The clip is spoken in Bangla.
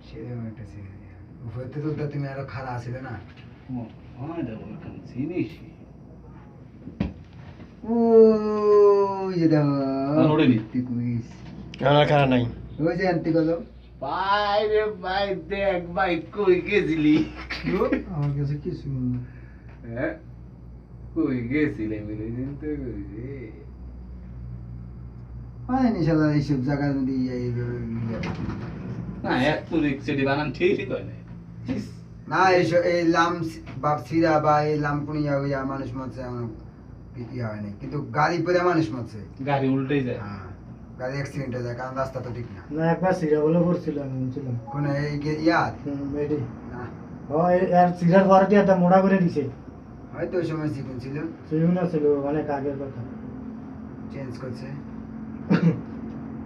সেরকম একটা উপরে তো তুমি আরো খারাপ ছিলে না জিনিস ওই যে আমার খারাপ নাই ওই যে আনতে গেল ভাই রে ভাই দেখ ভাই কই গেছিলি আমার কাছে কিছু না হ্যাঁ কই গেছিলে মিলে চিন্তা করি রে হয়নি শালা এইসব জায়গার মধ্যে না এত রিক্সেটি বানান ঠিকই কয় না না এইসব এই লাম বাপ ছিড়া বা এই লাম কুনিয়া হইয়া মানুষ মরছে এমন ইয়া হয়নি কিন্তু গাড়ি পরে মানুষ মরছে গাড়ি উল্টেই যায় হ্যাঁ গাড়ি অ্যাক্সিডেন্ট হয়ে যায় কারণ রাস্তা তো ঠিক না না একবার সিরা বলে পড়ছিলাম শুনছিলাম কোন এই ইয়াদ মেডি না হয় আর সিরার পরে একটা মোড়া করে দিছে হয়তো ওই সময় চিকন ছিল সেই না ছিল অনেক আগের কথা চেঞ্জ করছে